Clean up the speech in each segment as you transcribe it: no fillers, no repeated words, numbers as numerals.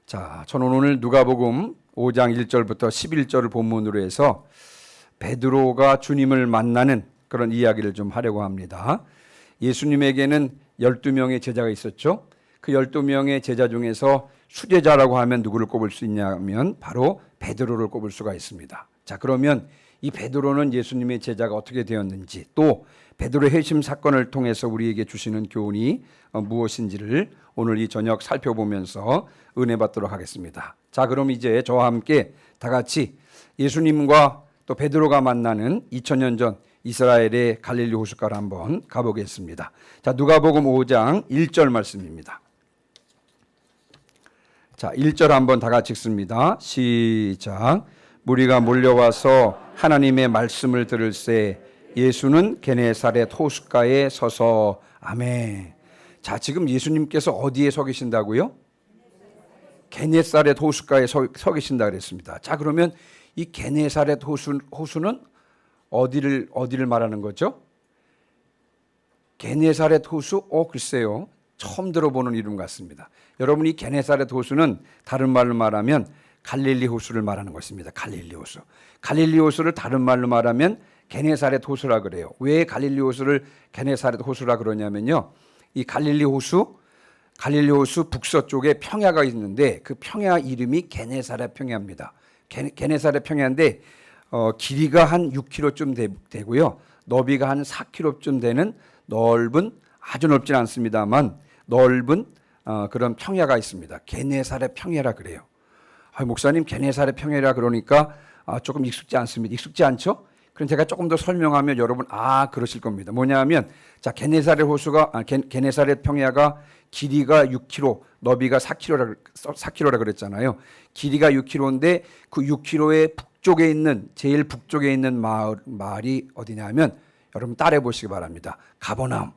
자, 저는 오늘 누가복음 5장 1절부터 11절을 본문으로 해서 베드로가 주님을 만나는 그런 이야기를 좀 하려고 합니다. 예수님에게는 12명의 제자가 있었죠. 그 12명의 제자 중에서 수제자라고 하면 누구를 꼽을 수 있냐면 바로 베드로를 꼽을 수가 있습니다. 자, 그러면 이 베드로는 예수님의 제자가 어떻게 되었는지, 또 베드로의 회심 사건을 통해서 우리에게 주시는 교훈이 무엇인지를 오늘 이 저녁 살펴보면서 은혜 받도록 하겠습니다. 자, 그럼 이제 저와 함께 다 같이 예수님과 또 베드로가 만나는 2000년 전 이스라엘의 갈릴리 호숫가를 한번 가보겠습니다. 자, 누가복음 5장 1절 말씀입니다. 자, 1절 한번 다 같이 읽습니다. 시작. 무리가 몰려와서 하나님의 말씀을 들을새 예수는 게네사렛 호숫가에 서서 아멘. 자, 지금 예수님께서 어디에 서 계신다고요? 게네사렛 호숫가에 서 계신다 그랬습니다. 자, 그러면 이 게네사렛 호수는 어디를 말하는 거죠? 게네사렛 호수? 글쎄요. 처음 들어보는 이름 같습니다. 여러분, 이 게네사렛 호수는 다른 말로 말하면 갈릴리 호수를 말하는 것입니다. 갈릴리 호수. 갈릴리 호수를 다른 말로 말하면 게네사렛 호수라 그래요. 왜 갈릴리 호수를 게네사렛 호수라 그러냐면요. 이 갈릴리 호수 북서쪽에 평야가 있는데 그 평야 이름이 게네사렛 평야입니다. 게네사렛 평야인데 길이가 한 6km쯤 되고요. 너비가 한 4km쯤 되는 넓은, 아주 넓진 않습니다만 넓은 그런 평야가 있습니다. 게네사렛 평야라 그래요. 목사님, 게네사렛 평야라 그러니까 조금 익숙지 않습니다. 익숙지 않죠? 그럼 제가 조금 더 설명하면 여러분 그러실 겁니다. 뭐냐면, 자, 게네사렛 평야가 길이가 6km, 너비가 4km라 그랬잖아요. 길이가 6km인데 그 6km의 제일 북쪽에 있는 마을이 어디냐면, 여러분 따라해 보시기 바랍니다. 가버나움.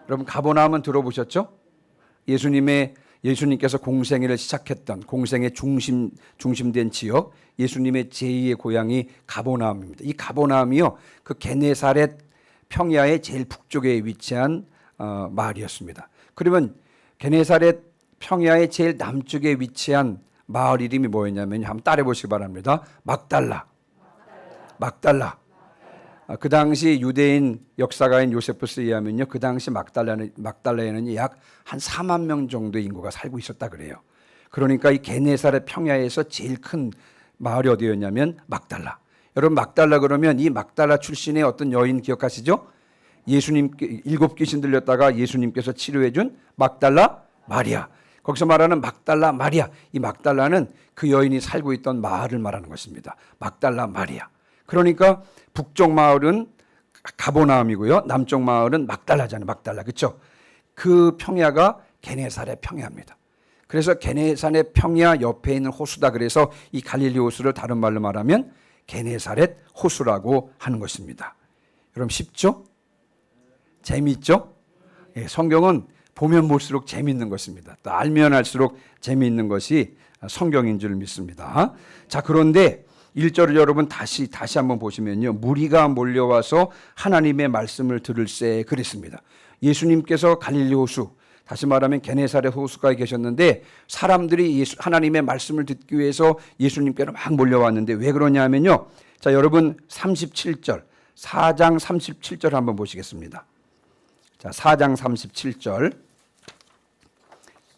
여러분, 가버나움은 들어보셨죠? 예수님께서 공생애를 시작했던, 공생의 중심된 지역, 예수님의 제2의 고향이 가버나움입니다. 이 가버나움이요, 그 게네사렛 평야의 제일 북쪽에 위치한 마을이었습니다. 그러면 게네사렛 평야의 제일 남쪽에 위치한 마을 이름이 뭐였냐면, 한번 따라해 보시기 바랍니다. 막달라. 그 당시 유대인 역사가인 요세푸스에 의하면요, 그 당시 막달라에는 약 한 4만 명 정도의 인구가 살고 있었다 그래요. 그러니까 이 게네사렛 평야에서 제일 큰 마을이 어디였냐면 막달라. 여러분, 막달라 그러면 이 막달라 출신의 어떤 여인 기억하시죠? 예수님께 7귀신 들렸다가 예수님께서 치료해준 막달라 마리아. 거기서 말하는 막달라 마리아. 이 막달라는 그 여인이 살고 있던 마을을 말하는 것입니다. 막달라 마리아. 그러니까 북쪽 마을은 가버나움이고요, 남쪽 마을은 막달라잖아요. 막달라, 그렇죠? 그 평야가 게네사렛 평야입니다. 그래서 게네사렛 평야 옆에 있는 호수다. 그래서 이 갈릴리 호수를 다른 말로 말하면 게네사렛 호수라고 하는 것입니다. 여러분, 쉽죠? 재미있죠? 예, 성경은 보면 볼수록 재미있는 것입니다. 또 알면 알수록 재미있는 것이 성경인 줄 믿습니다. 자, 그런데 1절을 여러분 다시 한번 보시면요, 무리가 몰려와서 하나님의 말씀을 들을새 그랬습니다. 예수님께서 갈릴리 호수, 다시 말하면 게네사렛 호수가에 계셨는데 사람들이 하나님의 말씀을 듣기 위해서 예수님께로 막 몰려왔는데 왜 그러냐면요, 자, 여러분 37절, 4장 37절 한번 보시겠습니다. 자, 4장 37절.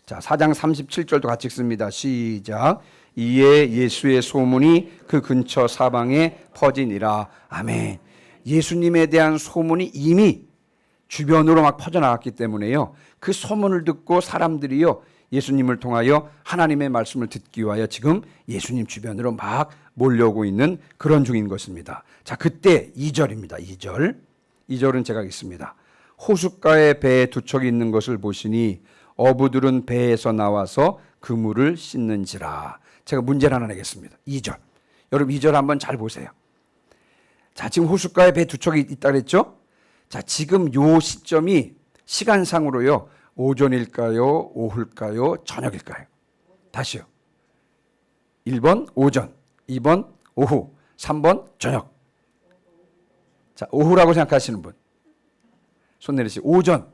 자, 4장 37절도 같이 읽습니다. 시작. 이에 예수의 소문이 그 근처 사방에 퍼지니라. 아멘. 예수님에 대한 소문이 이미 주변으로 막 퍼져나갔기 때문에요, 그 소문을 듣고 사람들이요, 예수님을 통하여 하나님의 말씀을 듣기 위하여 지금 예수님 주변으로 막 몰려오고 있는 그런 중인 것입니다. 자, 그때 2절입니다. 2절은 제가 읽습니다. 호숫가에 배에 두 척이 있는 것을 보시니 어부들은 배에서 나와서 그물을 씻는지라. 제가 문제를 하나 내겠습니다. 2절. 여러분, 2절 한번 잘 보세요. 자, 지금 호숫가에 배 두 척이 있다 그랬죠? 자, 지금 요 시점이 시간상으로요, 오전일까요? 오후일까요? 저녁일까요? 다시요. 1번 오전, 2번 오후, 3번 저녁. 자, 오후라고 생각하시는 분 손 내리시고. 오전.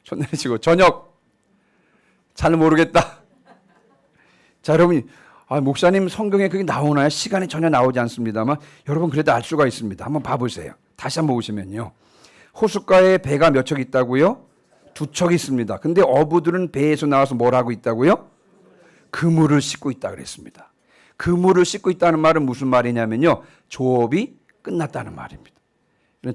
손 내리시고 저녁. 잘 모르겠다. 자, 여러분, 목사님 성경에 그게 나오나요? 시간이 전혀 나오지 않습니다만 여러분 그래도 알 수가 있습니다. 한번 봐보세요. 다시 한번 보시면요. 호숫가에 배가 몇 척 있다고요? 2척 있습니다. 근데 어부들은 배에서 나와서 뭘 하고 있다고요? 그물을 씻고 있다 그랬습니다. 그물을 씻고 있다는 말은 무슨 말이냐면요. 조업이 끝났다는 말입니다.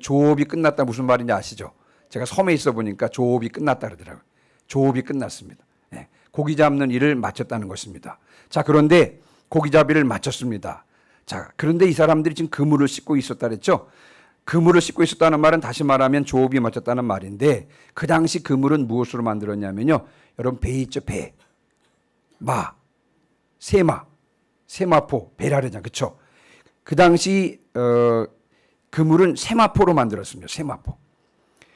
조업이 끝났다 무슨 말인지 아시죠? 제가 섬에 있어 보니까 조업이 끝났다 그러더라고요. 조업이 끝났습니다. 네. 고기 잡는 일을 마쳤다는 것입니다. 자, 그런데 고기잡이를 마쳤습니다. 자, 그런데 이 사람들이 지금 그물을 씻고 있었다 그랬죠? 그물을 씻고 있었다는 말은 다시 말하면 조업이 마쳤다는 말인데 그 당시 그물은 무엇으로 만들었냐면요. 여러분 배 있죠? 배. 세마포, 배라르잖아요. 그렇죠? 그 당시 그물은 세마포로 만들었습니다. 세마포.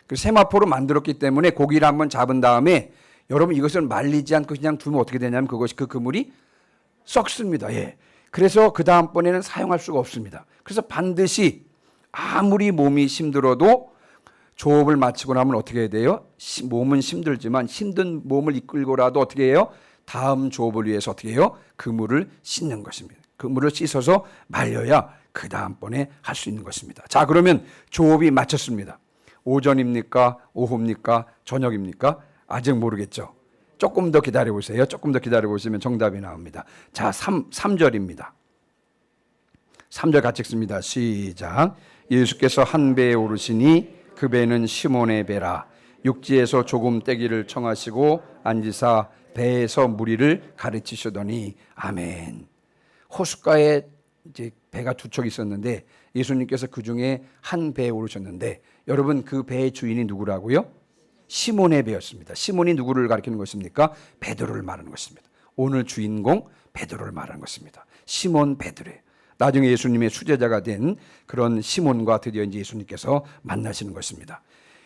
그 세마포로 만들었기 때문에 고기를 한번 잡은 다음에 여러분 이것을 말리지 않고 그냥 두면 어떻게 되냐면 그 그물이 썩습니다. 예. 그래서 그 다음번에는 사용할 수가 없습니다. 그래서 반드시 아무리 몸이 힘들어도 조업을 마치고 나면 어떻게 해야 돼요? 몸은 힘들지만 힘든 몸을 이끌고라도 어떻게 해요? 다음 조업을 위해서 어떻게 해요? 그물을 씻는 것입니다. 그물을 씻어서 말려야 그 다음번에 할 수 있는 것입니다. 자, 그러면 조업이 마쳤습니다. 오전입니까? 오후입니까? 저녁입니까? 아직 모르겠죠. 조금 더 기다려보세요. 조금 더 기다려보시면 정답이 나옵니다. 자, 3절입니다. 3절 같이 읽습니다. 시작. 예수께서 한 배에 오르시니 그 배는 시몬의 배라. 육지에서 조금 떼기를 청하시고 앉으사 배에서 무리를 가르치시더니 아멘. 호숫가에 이제 배가 2척 있었는데 예수님께서 그 중에 한 배에 오르셨는데 여러분 그 배의 주인이 누구라고요? 시몬의 배였습니다. 시몬이 누구를 가리키는 것입니까? 베드로를 말하는 것입니다. 오늘 주인공 베드로를 말하는 것입니다. 시몬 베드로예요. 나중에 예수님의 수제자가 된 그런 시몬과 드디어 이제 예수님께서 만나시는 것입니다.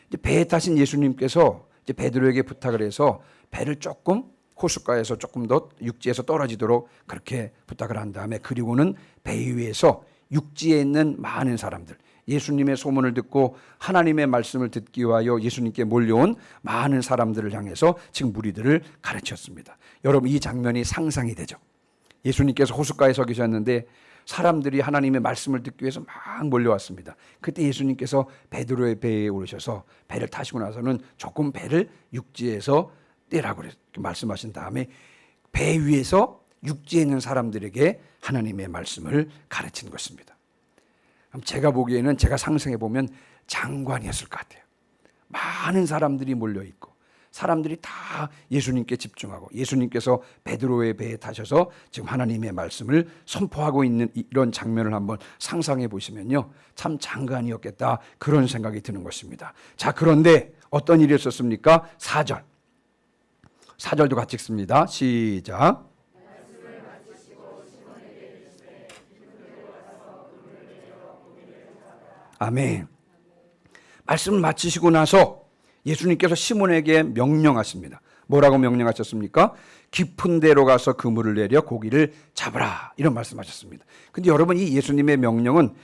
이제 배에 타신 예수님께서 이제 베드로에게 부탁을 해서 배를 조금 호숫가에서 조금 더 육지에서 떨어지도록 그렇게 부탁을 한 다음에 그리고는 배 위에서 육지에 있는 많은 사람들, 예수님의 소문을 듣고 하나님의 말씀을 듣기 위하여 예수님께 몰려온 많은 사람들을 향해서 지금 무리들을 가르쳤습니다. 여러분 이 장면이 상상이 되죠. 예수님께서 호숫가에 서 계셨는데 사람들이 하나님의 말씀을 듣기 위해서 막 몰려왔습니다. 그때 예수님께서 베드로의 배에 오르셔서 배를 타시고 나서는 조금 배를 육지에서 떼라고 말씀하신 다음에 배 위에서 육지에 있는 사람들에게 하나님의 말씀을 가르친 것입니다. 제가 보기에는 제가 상상해 보면 장관이었을 것 같아요. 많은 사람들이 몰려 있고 사람들이 다 예수님께 집중하고 예수님께서 베드로의 배에 타셔서 지금 하나님의 말씀을 선포하고 있는 이런 장면을 한번 상상해 보시면요. 참 장관이었겠다 그런 생각이 드는 것입니다. 자, 그런데 어떤 일이 있었습니까? 4절도 같이 읽습니다. 시작. 아멘. 말씀을 마치시고 나서 예수님께서 시몬에게 명령하십니다. 뭐라고 명령하셨습니까? 깊은 데로 가서 그물을 내려 고기를 잡으라 이런 말씀하셨습니다. 근데 여러분 이 예수님의 명령은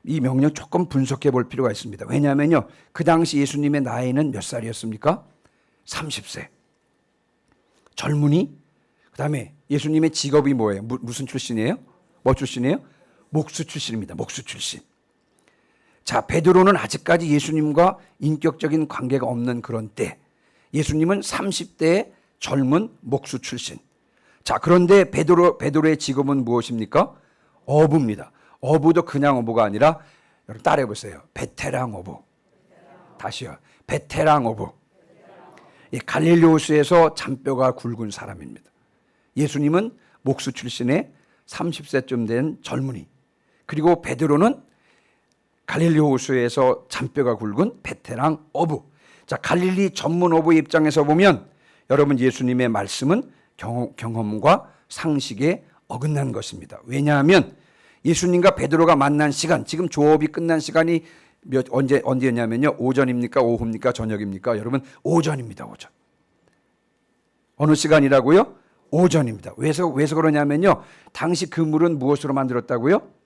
이 명령 조금 분석해 볼 필요가 있습니다. 왜냐하면요 그 당시 예수님의 나이는 몇 살이었습니까? 30세. 젊은이. 그 다음에 예수님의 직업이 뭐예요? 무슨 출신이에요? 뭐 출신이에요? 목수 출신입니다. 목수 출신. 자, 베드로는 아직까지 예수님과 인격적인 관계가 없는 그런 때, 예수님은 30대의 젊은 목수 출신. 자, 그런데 베드로의 직업은 무엇입니까? 어부입니다. 어부도 그냥 어부가 아니라 여러분 따라해 보세요. 베테랑 어부. 다시요. 베테랑 어부. 갈릴리 호수에서 잔뼈가 굵은 사람입니다. 예수님은 목수 출신의 30세쯤 된 젊은이. 그리고 베드로는 갈릴리 호수에서 잔뼈가 굵은 베테랑 어부. 자, 갈릴리 전문 어부의 입장에서 보면 여러분 예수님의 말씀은 경험과 상식에 어긋난 것입니다. 왜냐하면 예수님과 베드로가 만난 시간, 지금 조업이 끝난 시간이 언제였냐면요. 오전입니까? 오후입니까? 저녁입니까? 여러분 오전입니다. 오전. 어느 시간이라고요? 오전입니다. 왜서 그러냐면요. 당시 그물은 무엇으로 만들었다고요?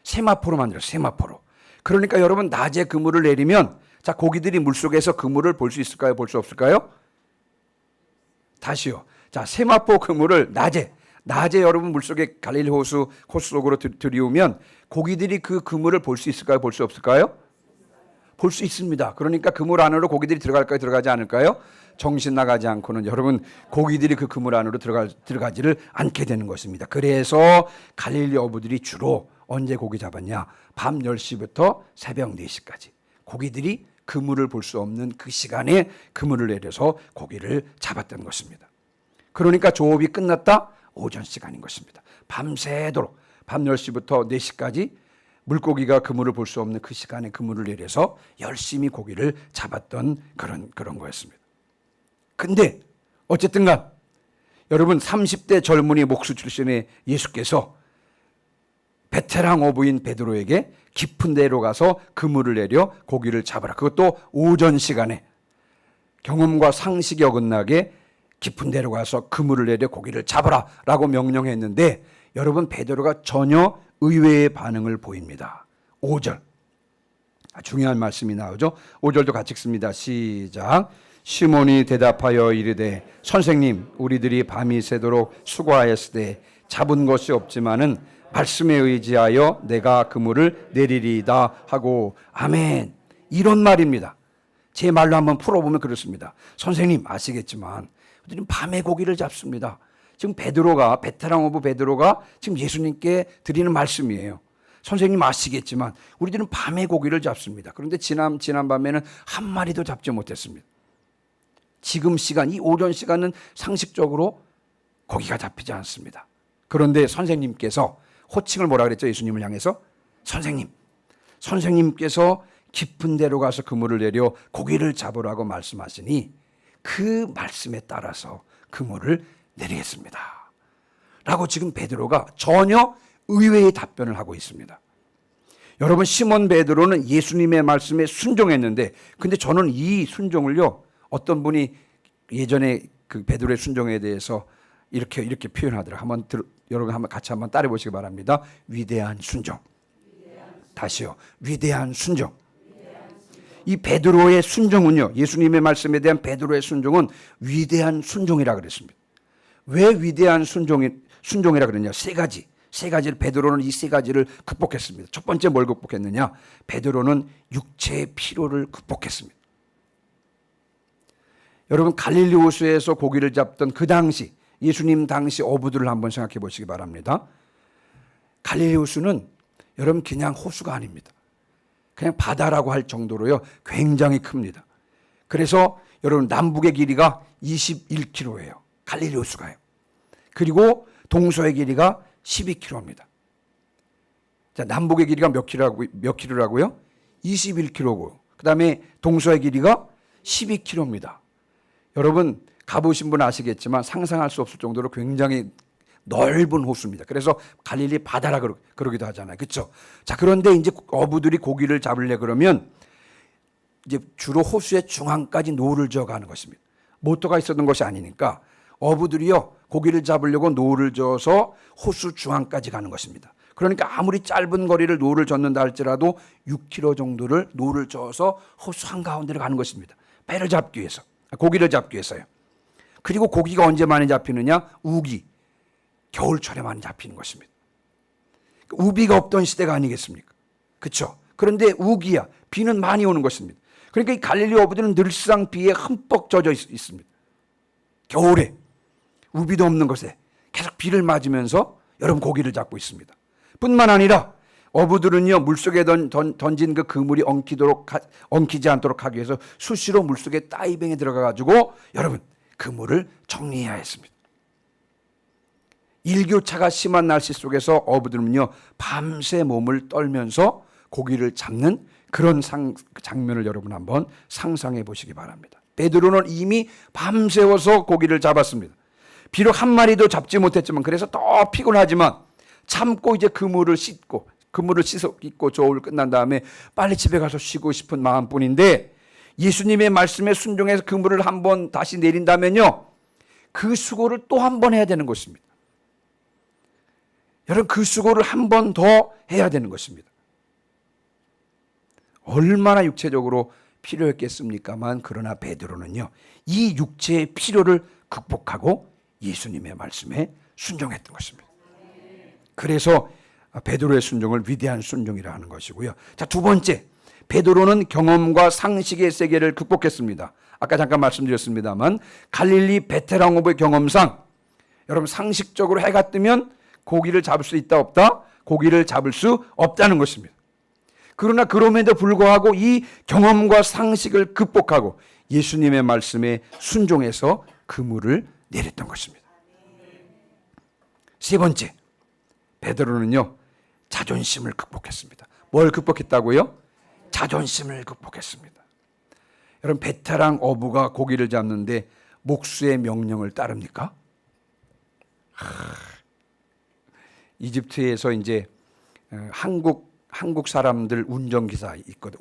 세마포로 만들었어요. 세마포로. 그러니까 여러분 낮에 그물을 내리면 자, 고기들이 물속에서 그물을 볼 수 있을까요? 볼 수 없을까요? 다시요. 자, 세마포 그물을 낮에 여러분 물속에 갈릴리 호수 속으로 들이오면 고기들이 그 그물을 볼 수 있을까요? 볼 수 없을까요? 볼 수 있습니다. 그러니까 그물 안으로 고기들이 들어갈까요? 들어가지 않을까요? 정신 나가지 않고는 여러분 고기들이 그 그물 안으로 들어가지를 않게 되는 것입니다. 그래서 갈릴리 어부들이 주로 언제 고기 잡았냐? 밤 10시부터 새벽 4시까지 고기들이 그물을 볼 수 없는 그 시간에 그물을 내려서 고기를 잡았던 것입니다. 그러니까 조업이 끝났다? 오전 시간인 것입니다. 밤새도록 밤 10시부터 4시까지 물고기가 그물을 볼 수 없는 그 시간에 그물을 내려서 열심히 고기를 잡았던 그런 거였습니다. 근데 어쨌든 간 여러분 30대 젊은이 목수 출신의 예수께서 베테랑 어부인 베드로에게 깊은 데로 가서 그물을 내려 고기를 잡아라. 그것도 오전 시간에 경험과 상식이 어긋나게 깊은 데로 가서 그물을 내려 고기를 잡아라 라고 명령했는데 여러분 베드로가 전혀 의외의 반응을 보입니다. 5절 중요한 말씀이 나오죠. 5절도 같이 읽습니다. 시작. 시몬이 대답하여 이르되 선생님 우리들이 밤이 새도록 수고하였으되 잡은 것이 없지만은 말씀에 의지하여 내가 그물을 내리리이다 하고 아멘. 이런 말입니다. 제 말로 한번 풀어보면 그렇습니다. 선생님 아시겠지만 우리는 밤에 고기를 잡습니다. 지금 베테랑 어부 베드로가 지금 예수님께 드리는 말씀이에요. 선생님 아시겠지만 우리들은 밤에 고기를 잡습니다. 그런데 지난 밤에는 한 마리도 잡지 못했습니다. 지금 시간, 이 오전 시간은 상식적으로 고기가 잡히지 않습니다. 그런데 선생님께서 호칭을 뭐라 그랬죠? 예수님을 향해서 선생님께서 깊은 데로 가서 그물을 내려 고기를 잡으라고 말씀하시니 그 말씀에 따라서 그물을 내리겠습니다 라고 지금 베드로가 전혀 의외의 답변을 하고 있습니다. 여러분 시몬 베드로는 예수님의 말씀에 순종했는데 근데 저는 이 순종을요 어떤 분이 예전에 그 베드로의 순종에 대해서 이렇게 표현하더라고요. 여러분 한번 같이 한번 따라해 보시기 바랍니다. 위대한 순종. 다시요. 위대한 순종. 이 베드로의 순종은요. 예수님의 말씀에 대한 베드로의 순종은 위대한 순종이라 그랬습니다. 왜 위대한 순종이라 그랬냐? 세 가지를 베드로는 이 세 가지를 극복했습니다. 첫 번째 뭘 극복했느냐? 베드로는 육체의 피로를 극복했습니다. 여러분 갈릴리 호수에서 고기를 잡던 그 당시 예수님 당시 어부들을 한번 생각해 보시기 바랍니다. 갈릴리 호수는 여러분 그냥 호수가 아닙니다. 그냥 바다라고 할 정도로요 굉장히 큽니다. 그래서 여러분 남북의 길이가 21km예요. 갈릴리 호수가요. 그리고 동서의 길이가 12km입니다. 자, 남북의 길이가 몇 킬로라고요? 21km고 그다음에 동서의 길이가 12km입니다. 여러분 가보신 분 아시겠지만 상상할 수 없을 정도로 굉장히 넓은 호수입니다. 그래서 갈릴리 바다라 그러기도 하잖아요. 그렇죠? 자, 그런데 이제 어부들이 고기를 잡으려 그러면 이제 주로 호수의 중앙까지 노를 저어 가는 것입니다. 모터가 있었던 것이 아니니까 어부들이요 고기를 잡으려고 노를 저어서 호수 중앙까지 가는 것입니다. 그러니까 아무리 짧은 거리를 노를 젓는다 할지라도 6km 정도를 노를 저어서 호수 한가운데로 가는 것입니다. 배를 잡기 위해서, 고기를 잡기 위해서요. 그리고 고기가 언제 많이 잡히느냐? 우기, 겨울철에 많이 잡히는 것입니다. 우비가 없던 시대가 아니겠습니까? 그렇죠? 그런데 우기야, 비는 많이 오는 것입니다. 그러니까 이 갈릴리 어부들은 늘상 비에 흠뻑 젖어 있습니다. 겨울에 우비도 없는 곳에 계속 비를 맞으면서 여러분 고기를 잡고 있습니다. 뿐만 아니라 어부들은요 물속에 던진 그 그물이 엉키지 않도록 하기 위해서 수시로 물속에 다이빙에 들어가 가지고 여러분 그물을 정리해야 했습니다. 일교차가 심한 날씨 속에서 어부들은요 밤새 몸을 떨면서 고기를 잡는 그런 장면을 여러분 한번 상상해 보시기 바랍니다. 베드로는 이미 밤새워서 고기를 잡았습니다. 비록 한 마리도 잡지 못했지만 그래서 더 피곤하지만 참고 이제 그물을 씻고 저울 끝난 다음에 빨리 집에 가서 쉬고 싶은 마음뿐인데 예수님의 말씀에 순종해서 그물을 한번 다시 내린다면요 그 수고를 또 한 번 해야 되는 것입니다. 여러분 그 수고를 한 번 더 해야 되는 것입니다. 얼마나 육체적으로 필요했겠습니까만 그러나 베드로는요 이 육체의 필요를 극복하고 예수님의 말씀에 순종했던 것입니다. 그래서 베드로의 순종을 위대한 순종이라 하는 것이고요. 자, 두 번째, 베드로는 경험과 상식의 세계를 극복했습니다. 아까 잠깐 말씀드렸습니다만 갈릴리 베테랑 오브의 경험상 여러분 상식적으로 해가 뜨면 고기를 잡을 수 있다 없다? 고기를 잡을 수 없다는 것입니다. 그러나 그럼에도 불구하고 이 경험과 상식을 극복하고 예수님의 말씀에 순종해서 그물을 내렸던 것입니다. 세 번째, 베드로는요 자존심을 극복했습니다. 뭘 극복했다고요? 자존심을 극복했습니다. 여러분 베테랑 어부가 고기를 잡는데 목수의 명령을 따릅니까? 이집트에서 이제 한국 사람들 운전기사 있거든.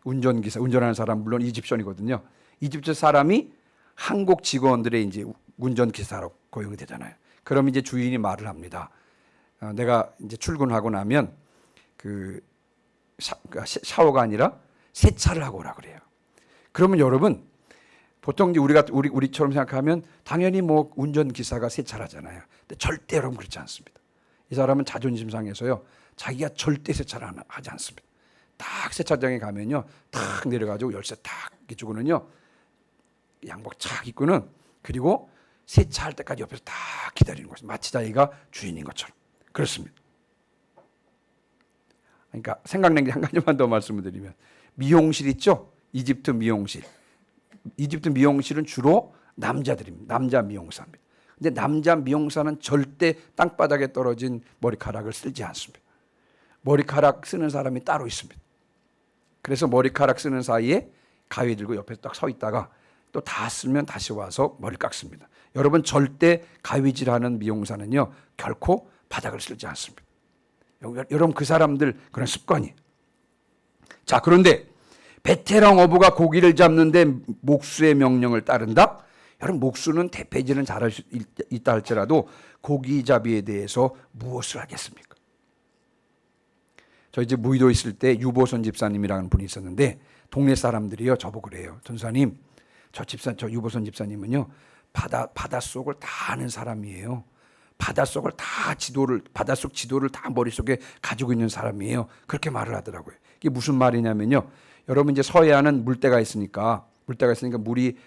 운전하는 사람 물론 이집션이거든요. 이집트 사람이 한국 직원들의 이제 운전기사로 고용이 되잖아요. 그럼 이제 주인이 말을 합니다. 내가 이제 출근하고 나면 샤워가 아니라 세차를 하고 오라 그래요. 그러면 여러분 보통 이제 우리처럼 생각하면 당연히 뭐 운전기사가 세차를 하잖아요. 근데 절대 여러분 그렇지 않습니다. 이 사람은 자존심 상해서요. 자기가 절대 세차를 하지 않습니다. 딱 세차장에 가면요. 탁 내려가지고 열쇠 탁 주고는요. 양복 착 입고는 그리고 세차할 때까지 옆에서 딱 기다리는 것이 마치 자기가 주인인 것처럼 그렇습니다. 그러니까 생각난 게 한 가지만 더 말씀을 드리면 미용실 있죠? 이집트 미용실은 주로 남자들입니다. 남자 미용사입니다. 근데 남자 미용사는 절대 땅바닥에 떨어진 머리카락을 쓰지 않습니다. 머리카락 쓰는 사람이 따로 있습니다. 그래서 머리카락 쓰는 사이에 가위 들고 옆에서 딱 서 있다가 또 다 쓰면 다시 와서 머리 깎습니다. 여러분 절대 가위질하는 미용사는요 결코 바닥을 쓸지 않습니다. 여러분 그 사람들 그런 습관이. 자, 그런데 베테랑 어부가 고기를 잡는데 목수의 명령을 따른다? 여러분 목수는 대패질은 잘할 수 있다 할지라도 고기잡이에 대해서 무엇을 하겠습니까? 저희 집 무의도 있을 때 유보선 집사님이라는 분이 있었는데 동네 사람들이요 저보고 그래요. 전사님 저 유보선 집사님은요 바닷속을 다 아는 사람이에요. 바닷속 지도를 다 머릿속에 가지고 있는 사람이에요. 그렇게 말을 하더라고요. 이게 무슨 말이냐면요. 여러분 이제 서해안은 물때가 있으니까 물이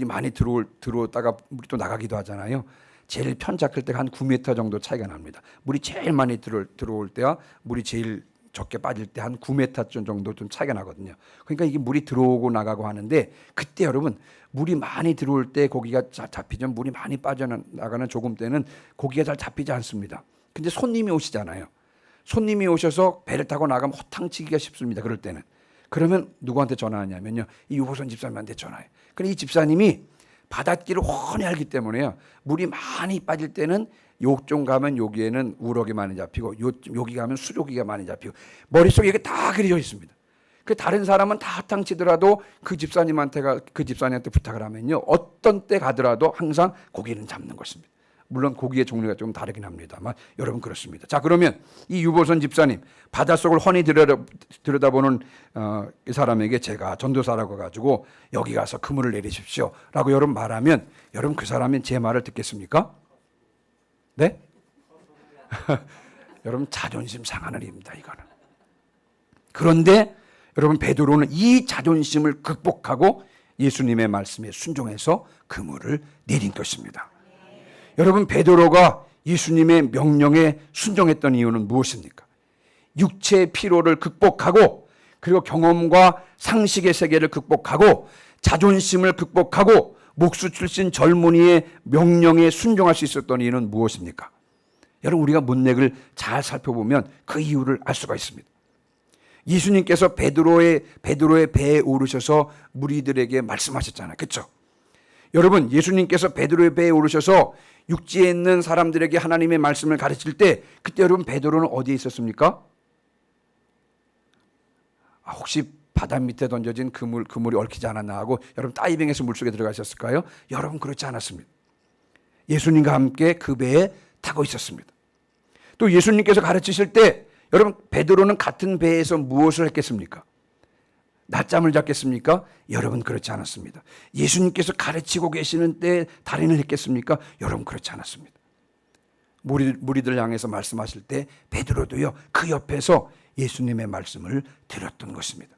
많이 들어오다가 물이 또 나가기도 하잖아요. 제일 편작할 때가 한 9m 정도 차이가 납니다. 물이 제일 많이 들어올 때와 물이 제일 적게 빠질 때 한 9m 정도 좀 차이가 나거든요. 그러니까 이게 물이 들어오고 나가고 하는데 그때 여러분 물이 많이 들어올 때 고기가 잡히죠. 물이 많이 빠져나가는 조금 때는 고기가 잘 잡히지 않습니다. 근데 손님이 오시잖아요. 손님이 오셔서 배를 타고 나가면 호탕치기가 쉽습니다. 그럴 때는. 그러면 누구한테 전화하냐면요. 이 유보선 집사님한테 전화해요. 그럼 이 집사님이 바닷길을 훤히 알기 때문에요. 물이 많이 빠질 때는 요쪽 가면 여기에는 우럭이 많이 잡히고 여기 가면 수조기가 많이 잡히고 머릿속에 이게 다 그려져 있습니다. 그 다른 사람은 다 탕치더라도 그 집사님한테 부탁을 하면요. 어떤 때 가더라도 항상 고기는 잡는 것입니다. 물론 고기의 종류가 좀 다르긴 합니다만 여러분 그렇습니다. 자, 그러면 이 유보선 집사님 바닷속을 훤히 들여다보는 이 사람에게 제가 전도사라고 가지고 여기 가서 그물을 내리십시오 라고 여러분 말하면 여러분 그 사람이 제 말을 듣겠습니까? 네? 여러분 자존심 상하는 일입니다. 이거는. 그런데 여러분 베드로는 이 자존심을 극복하고 예수님의 말씀에 순종해서 그물을 내린 것입니다. 여러분 베드로가 예수님의 명령에 순종했던 이유는 무엇입니까? 육체의 피로를 극복하고 그리고 경험과 상식의 세계를 극복하고 자존심을 극복하고 목수 출신 젊은이의 명령에 순종할 수 있었던 이유는 무엇입니까? 여러분 우리가 문맥을 잘 살펴보면 그 이유를 알 수가 있습니다. 예수님께서 베드로의 배에 오르셔서 무리들에게 말씀하셨잖아요. 그렇죠? 여러분 예수님께서 베드로의 배에 오르셔서 육지에 있는 사람들에게 하나님의 말씀을 가르칠 때 그때 여러분 베드로는 어디에 있었습니까? 혹시 바다 밑에 던져진 그물이 얽히지 않았나 하고 여러분 다이빙해서 물속에 들어가셨을까요? 여러분 그렇지 않았습니다. 예수님과 함께 그 배에 타고 있었습니다. 또 예수님께서 가르치실 때 여러분 베드로는 같은 배에서 무엇을 했겠습니까? 낮잠을 잤겠습니까? 여러분 그렇지 않았습니다. 예수님께서 가르치고 계시는 때 달인을 했겠습니까? 여러분 그렇지 않았습니다. 무리들 향해서 말씀하실 때 베드로도요 그 옆에서 예수님의 말씀을 들었던 것입니다.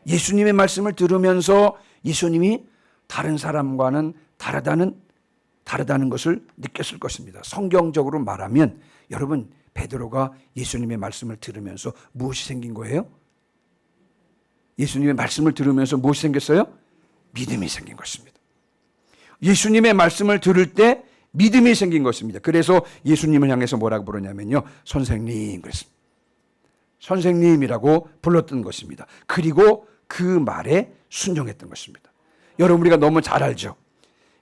예수님의 말씀을 들으면서 예수님이 다른 사람과는 다르다는 것을 느꼈을 것입니다. 성경적으로 말하면 여러분 베드로가 예수님의 말씀을 들으면서 무엇이 생긴 거예요? 예수님의 말씀을 들으면서 무엇이 생겼어요? 믿음이 생긴 것입니다. 예수님의 말씀을 들을 때 믿음이 생긴 것입니다. 그래서 예수님을 향해서 뭐라고 부르냐면요, 선생님 그랬습니다. 선생님이라고 불렀던 것입니다. 그리고 그 말에 순종했던 것입니다. 여러분 우리가 너무 잘 알죠.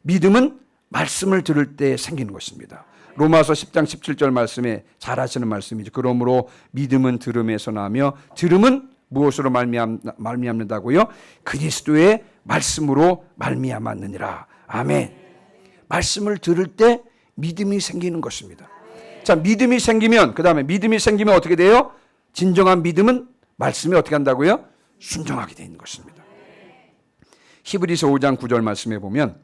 믿음은 말씀을 들을 때 생기는 것입니다. 로마서 10장 17절 말씀에 잘 아시는 말씀이죠. 그러므로 믿음은 들음에서 나며 들음은 무엇으로 말미암는다고요? 그리스도의 말씀으로 말미암았느니라. 아멘. 말씀을 들을 때 믿음이 생기는 것입니다. 자, 믿음이 생기면, 그 다음에 믿음이 생기면 어떻게 돼요? 진정한 믿음은 말씀에 어떻게 한다고요? 순종하게 되는 것입니다. 히브리서 5장 9절 말씀에 보면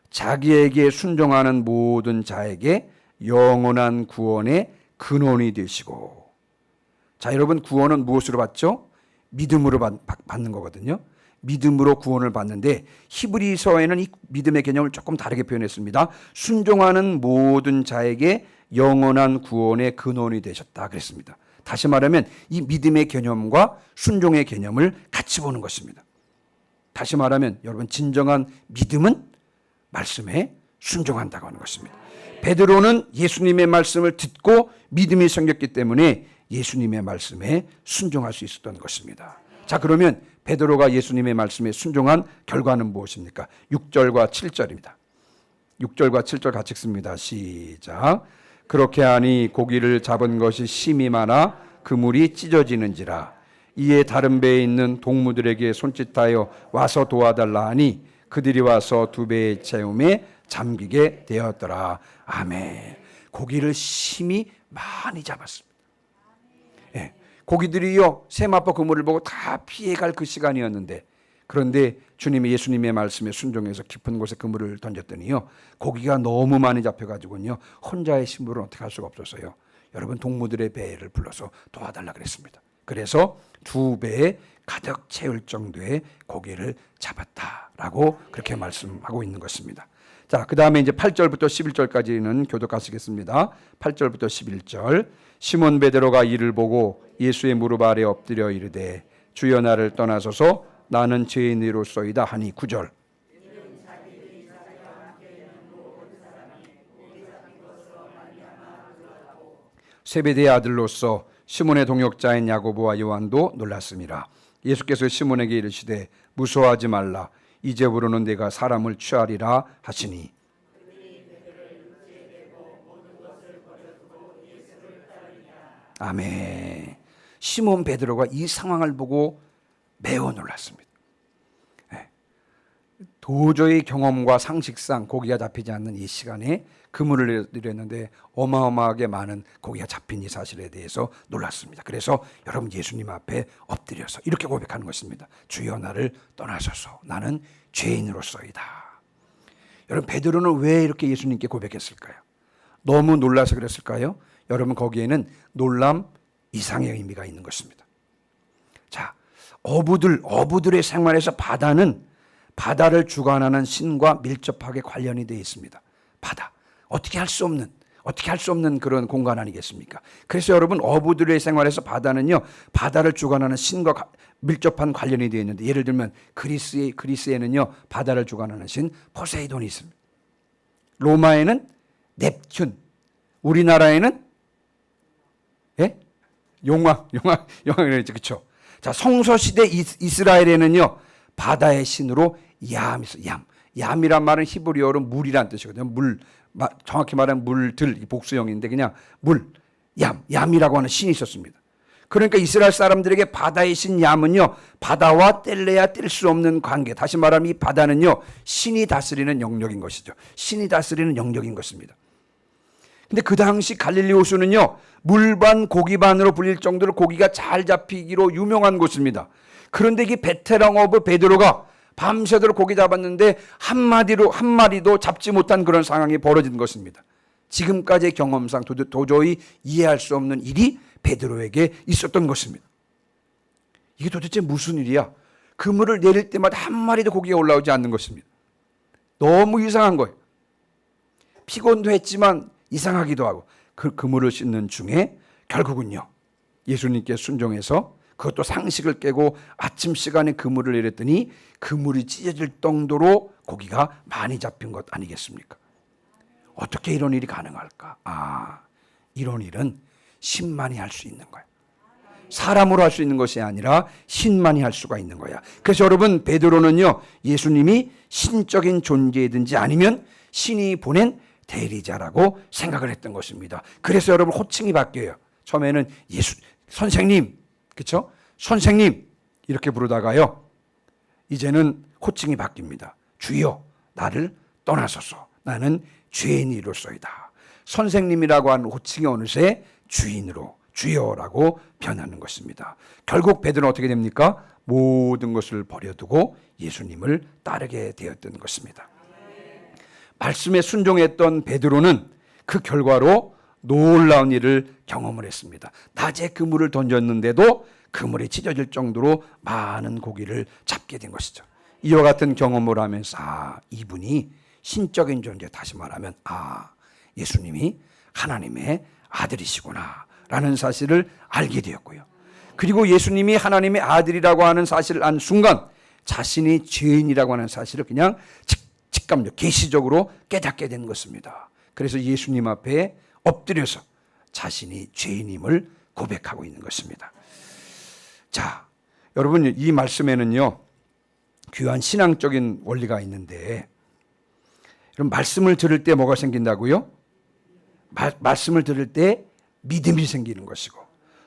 자기에게 순종하는 모든 자에게 영원한 구원의 근원이 되시고. 자, 여러분 구원은 무엇으로 받죠? 믿음으로 받는 거거든요. 믿음으로 구원을 받는데 히브리서에는 이 믿음의 개념을 조금 다르게 표현했습니다. 순종하는 모든 자에게 영원한 구원의 근원이 되셨다 그랬습니다. 다시 말하면 이 믿음의 개념과 순종의 개념을 같이 보는 것입니다. 다시 말하면 여러분 진정한 믿음은 말씀에 순종한다고 하는 것입니다. 베드로는 예수님의 말씀을 듣고 믿음이 생겼기 때문에 예수님의 말씀에 순종할 수 있었던 것입니다. 자, 그러면 베드로가 예수님의 말씀에 순종한 결과는 무엇입니까? 6절과 7절입니다. 6절과 7절 같이 읽습니다. 시작. 그렇게 하니 고기를 잡은 것이 심이 많아 그물이 찢어지는지라. 이에 다른 배에 있는 동무들에게 손짓하여 와서 도와달라 하니 그들이 와서 두 배의 채움에 잠기게 되었더라. 아멘. 고기를 심히 많이 잡았습니다. 예, 고기들이요 세마포 그물을 보고 다 피해갈 그 시간이었는데, 그런데 주님이 예수님의 말씀에 순종해서 깊은 곳에 그물을 던졌더니요 고기가 너무 많이 잡혀가지고요 혼자의 심부는 어떻게 할 수가 없었어요. 여러분 동무들의 배를 불러서 도와달라 그랬습니다. 그래서 두 배에 가득 채울 정도의 고기를 잡았다라고 그렇게 말씀하고 있는 것입니다. 자, 그 다음에 이제 8절부터 11절까지는 교독하시겠습니다. 8절부터 11절. 시몬 베드로가 이를 보고 예수의 무릎 아래 엎드려 이르되 주여 나를 떠나소서 나는 죄인이로소이다 하니 9절. 세베대의 아들로서 시몬의 동역자인 야고보와 요한도 놀랐습니다. 예수께서 시몬에게 이르시되 무서워하지 말라 이제부로는 내가 사람을 취하리라 하시니. 아멘. 시몬 베드로가 이 상황을 보고 매우 놀랐습니다. 네. 도저히 경험과 상식상 고기가 잡히지 않는 이 시간에 그물을 내렸는데 어마어마하게 많은 고기가 잡힌 이 사실에 대해서 놀랐습니다. 그래서 여러분 예수님 앞에 엎드려서 이렇게 고백하는 것입니다. 주여 나를 떠나소서 나는 죄인으로서이다. 여러분 베드로는 왜 이렇게 예수님께 고백했을까요? 너무 놀라서 그랬을까요? 여러분 거기에는 놀람 이상의 의미가 있는 것입니다. 자, 어부들의 생활에서 바다를 주관하는 신과 밀접하게 관련이 되어 있습니다. 바다. 어떻게 할 수 없는 그런 공간 아니겠습니까? 그래서 여러분 어부들의 생활에서 바다를 주관하는 신과 밀접한 관련이 되어 있는데, 예를 들면 그리스에는요 바다를 주관하는 신 포세이돈이 있습니다. 로마에는 넵튠, 우리나라에는 용왕이랬죠, 그렇죠? 자, 성서 시대 이스라엘에는요 바다의 신으로 얌이 있어요. 얌이란 말은 히브리어로 물이란 뜻이거든요. 정확히 말하면 물들, 복수형인데 그냥 얌이라고 하는 신이 있었습니다. 그러니까 이스라엘 사람들에게 바다의 신 얌은요 바다와 뗄래야 뗄 수 없는 관계, 다시 말하면 이 바다는요 신이 다스리는 영역인 것이죠. 신이 다스리는 영역인 것입니다. 근데 그 당시 갈릴리 호수는요 물반 고기반으로 불릴 정도로 고기가 잘 잡히기로 유명한 곳입니다. 그런데 이 베테랑 오브 베드로가 밤새도록 고기 잡았는데 한 마리도 잡지 못한 그런 상황이 벌어진 것입니다. 지금까지의 경험상 도저히 이해할 수 없는 일이 베드로에게 있었던 것입니다. 이게 도대체 무슨 일이야? 그물을 내릴 때마다 한 마리도 고기가 올라오지 않는 것입니다. 너무 이상한 거예요. 피곤도 했지만 이상하기도 하고, 그 그물을 씻는 중에 결국은요, 예수님께 순종해서 그것도 상식을 깨고 아침 시간에 그물을 내렸더니 그물이 찢어질 정도로 고기가 많이 잡힌 것 아니겠습니까? 어떻게 이런 일이 가능할까? 이런 일은 신만이 할 수 있는 거야. 사람으로 할 수 있는 것이 아니라 신만이 할 수가 있는 거야. 그래서 여러분, 베드로는요, 예수님이 신적인 존재이든지 아니면 신이 보낸 대리자라고 생각을 했던 것입니다. 그래서 여러분, 호칭이 바뀌어요. 처음에는 선생님, 그렇죠? 선생님 이렇게 부르다가요, 이제는 호칭이 바뀝니다. 주여, 나를 떠나소서. 나는 죄인이로소이다. 선생님이라고 하는 호칭이 어느새 주인으로, 주여라고 변하는 것입니다. 결국 베드로는 어떻게 됩니까? 모든 것을 버려두고 예수님을 따르게 되었던 것입니다. 말씀에 순종했던 베드로는 그 결과로 놀라운 일을 경험을 했습니다. 낮에 그물을 던졌는데도 그물이 찢어질 정도로 많은 고기를 잡게 된 것이죠. 이와 같은 경험을 하면서 이분이 신적인 존재, 다시 말하면 예수님이 하나님의 아들이시구나 라는 사실을 알게 되었고요. 그리고 예수님이 하나님의 아들이라고 하는 사실을 안 순간 자신이 죄인이라고 하는 사실을 그냥 직감적, 계시적으로 깨닫게 된 것입니다. 그래서 예수님 앞에 엎드려서 자신이 죄인임을 고백하고 있는 것입니다. 자, 여러분, 이 말씀에는요, 귀한 신앙적인 원리가 있는데, 여러분, 말씀을 들을 때 뭐가 생긴다고요? 말씀을 들을 때 믿음이 생기는 것이고,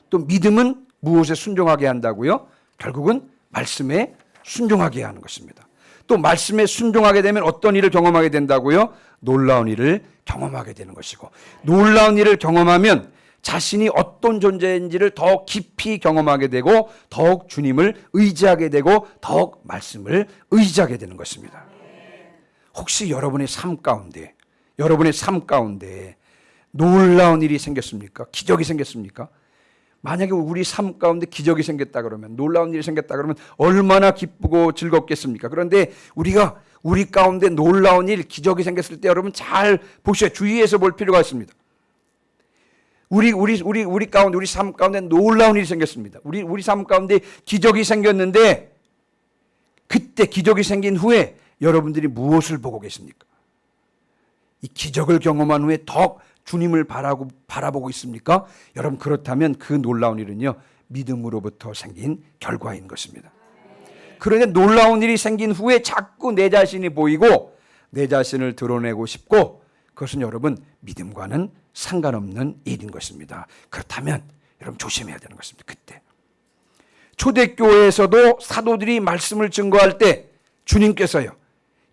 또 믿음은 무엇에 순종하게 한다고요? 결국은 말씀에 순종하게 하는 것입니다. 또 말씀에 순종하게 되면 어떤 일을 경험하게 된다고요? 놀라운 일을 경험하게 되는 것이고, 놀라운 일을 경험하면 자신이 어떤 존재인지를 더 깊이 경험하게 되고, 더욱 주님을 의지하게 되고, 더욱 말씀을 의지하게 되는 것입니다. 혹시 여러분의 삶 가운데 놀라운 일이 생겼습니까? 기적이 생겼습니까? 만약에 우리 삶 가운데 기적이 생겼다 그러면, 놀라운 일이 생겼다 그러면 얼마나 기쁘고 즐겁겠습니까? 그런데 우리 가운데 놀라운 일, 기적이 생겼을 때 여러분 잘 보셔야, 주의해서 볼 필요가 있습니다. 우리 가운데, 우리 삶 가운데 놀라운 일이 생겼습니다. 우리 삶 가운데 기적이 생겼는데, 그때 기적이 생긴 후에 여러분들이 무엇을 보고 계십니까? 이 기적을 경험한 후에 더 주님을 바라보고 있습니까? 여러분, 그렇다면 그 놀라운 일은요, 믿음으로부터 생긴 결과인 것입니다. 그런데 놀라운 일이 생긴 후에 자꾸 내 자신이 보이고 내 자신을 드러내고 싶고, 그것은 여러분 믿음과는 상관없는 일인 것입니다. 그렇다면 여러분 조심해야 되는 것입니다. 그때 초대교회에서도 사도들이 말씀을 증거할 때 주님께서요,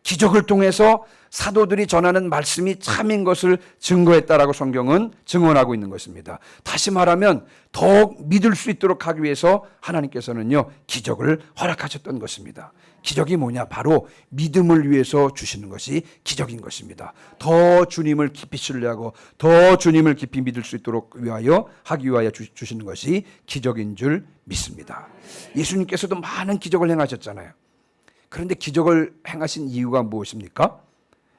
기적을 통해서 사도들이 전하는 말씀이 참인 것을 증거했다라고 성경은 증언하고 있는 것입니다. 다시 말하면 더욱 믿을 수 있도록 하기 위해서 하나님께서는요, 기적을 허락하셨던 것입니다. 기적이 뭐냐? 바로 믿음을 위해서 주시는 것이 기적인 것입니다. 더 주님을 깊이 신뢰하고 더 주님을 깊이 믿을 수 있도록 하기 위하여 주시는 것이 기적인 줄 믿습니다. 예수님께서도 많은 기적을 행하셨잖아요. 그런데 기적을 행하신 이유가 무엇입니까?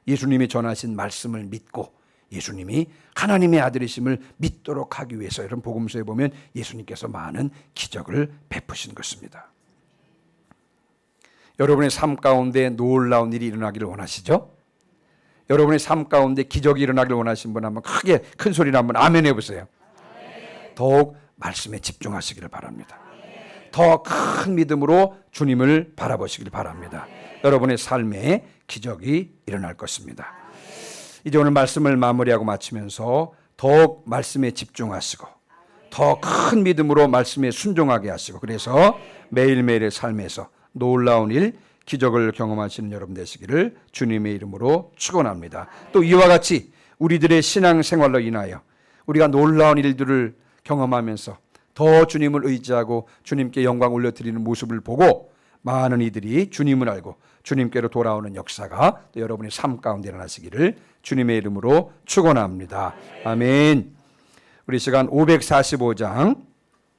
예수님이 전하신 말씀을 믿고 예수님이 하나님의 아들이심을 믿도록 하기 위해서, 여러분 복음서에 보면 예수님께서 많은 기적을 베푸신 것입니다. 여러분의 삶 가운데 놀라운 일이 일어나기를 원하시죠? 여러분의 삶 가운데 기적이 일어나기를 원하시는 분 한번 크게 큰 소리로 한번 아멘 해보세요. 더욱 말씀에 집중하시기를 바랍니다. 더 큰 믿음으로 주님을 바라보시길 바랍니다. 여러분의 삶에 기적이 일어날 것입니다. 이제 오늘 말씀을 마무리하고 마치면서 더욱 말씀에 집중하시고 더 큰 믿음으로 말씀에 순종하게 하시고, 그래서 매일매일의 삶에서 놀라운 일, 기적을 경험하시는 여러분 되시기를 주님의 이름으로 축원합니다. 또 이와 같이 우리들의 신앙생활로 인하여 우리가 놀라운 일들을 경험하면서 더 주님을 의지하고 주님께 영광 올려드리는 모습을 보고 많은 이들이 주님을 알고 주님께로 돌아오는 역사가 또 여러분의 삶 가운데 일어나시기를 주님의 이름으로 축원합니다. 아멘. 우리 시간 545장